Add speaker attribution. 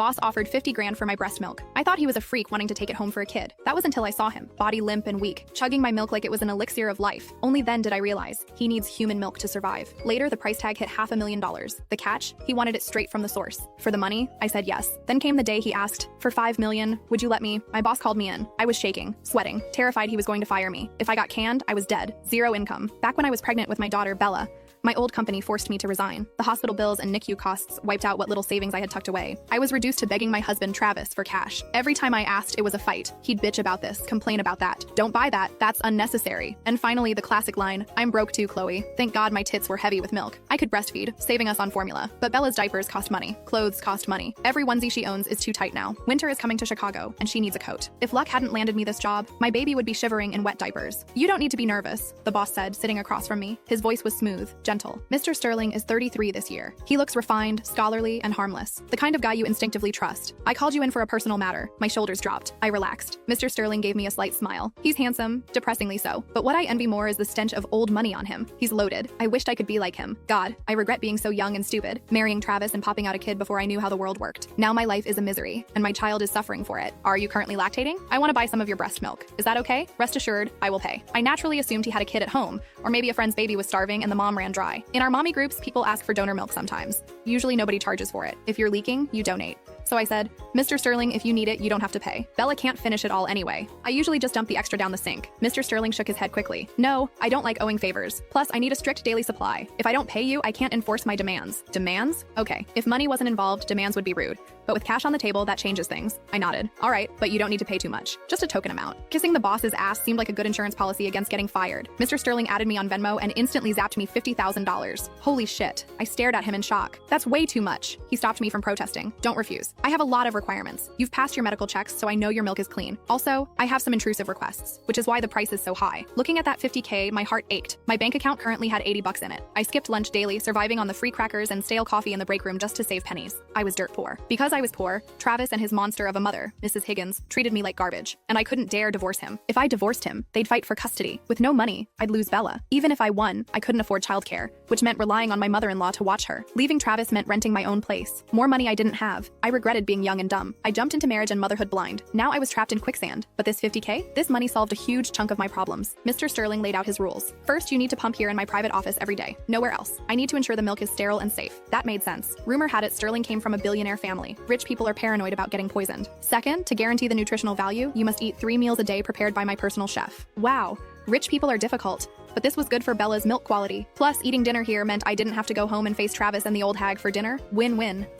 Speaker 1: Boss offered 50 grand for my breast milk. I thought he was a freak wanting to take it home for a kid. That was until I saw him, body limp and weak, chugging my milk like it was an elixir of life. Only then did I realize he needs human milk to survive. Later, the price tag hit $500,000. The catch? He wanted it straight from the source. For the money, I said yes. Then came the day he asked, for $5 million, would you let me? My boss called me in. I was shaking, sweating, terrified he was going to fire me. If I got canned, I was dead. Zero income. Back when I was pregnant with my daughter, Bella, my old company forced me to resign. The hospital bills and NICU costs wiped out what little savings I had tucked away. I was reduced to begging my husband, Travis, for cash. Every time I asked, it was a fight. He'd bitch about this, complain about that. Don't buy that, that's unnecessary. And finally, the classic line, I'm broke too, Chloe. Thank God my tits were heavy with milk. I could breastfeed, saving us on formula. But Bella's diapers cost money. Clothes cost money. Every onesie she owns is too tight now. Winter is coming to Chicago, and she needs a coat. If luck hadn't landed me this job, my baby would be shivering in wet diapers. You don't need to be nervous, the boss said, sitting across from me. His voice was smooth, gentle. Mr. Sterling is 33 this year. He looks refined, scholarly, and harmless. The kind of guy you instinctively trust. I called you in for a personal matter. My shoulders dropped. I relaxed. Mr. Sterling gave me a slight smile. He's handsome, depressingly so. But what I envy more is the stench of old money on him. He's loaded. I wished I could be like him. God, I regret being so young and stupid, marrying Travis and popping out a kid before I knew how the world worked. Now my life is a misery, and my child is suffering for it. Are you currently lactating? I want to buy some of your breast milk. Is that okay? Rest assured, I will pay. I naturally assumed he had a kid at home, or maybe a friend's baby was starving and the mom ran dry. In our mommy groups, people ask for donor milk sometimes. Usually nobody charges for it. If you're leaking, you donate. So I said, Mr. Sterling, if you need it, you don't have to pay. Bella can't finish it all anyway. I usually just dump the extra down the sink. Mr. Sterling shook his head quickly. No, I don't like owing favors. Plus, I need a strict daily supply. If I don't pay you, I can't enforce my demands. Demands? Okay. If money wasn't involved, demands would be rude. But with cash on the table, that changes things. I nodded. All right, but you don't need to pay too much. Just a token amount. Kissing the boss's ass seemed like a good insurance policy against getting fired. Mr. Sterling added me on Venmo and instantly zapped me $50,000. Holy shit. I stared at him in shock. That's way too much. He stopped me from protesting. Don't refuse. I have a lot of requirements. You've passed your medical checks, so I know your milk is clean. Also, I have some intrusive requests, which is why the price is so high. Looking at that $50K, my heart ached. My bank account currently had $80 in it. I skipped lunch daily, surviving on the free crackers and stale coffee in the break room just to save pennies. I was dirt poor. Because I was poor, Travis and his monster of a mother, Mrs. Higgins, treated me like garbage, and I couldn't dare divorce him. If I divorced him, they'd fight for custody. With no money, I'd lose Bella. Even if I won, I couldn't afford childcare, which meant relying on my mother-in-law to watch her. Leaving Travis meant renting my own place. More money I didn't have. I regretted being young and dumb. I jumped into marriage and motherhood blind. Now I was trapped in quicksand. But this $50K? This money solved a huge chunk of my problems. Mr. Sterling laid out his rules. First, you need to pump here in my private office every day. Nowhere else. I need to ensure the milk is sterile and safe. That made sense. Rumor had it Sterling came from a billionaire family. Rich people are paranoid about getting poisoned. Second, to guarantee the nutritional value, you must eat 3 meals a day prepared by my personal chef. Wow. Rich people are difficult. But this was good for Bella's milk quality. Plus, eating dinner here meant I didn't have to go home and face Travis and the old hag for dinner. Win-win.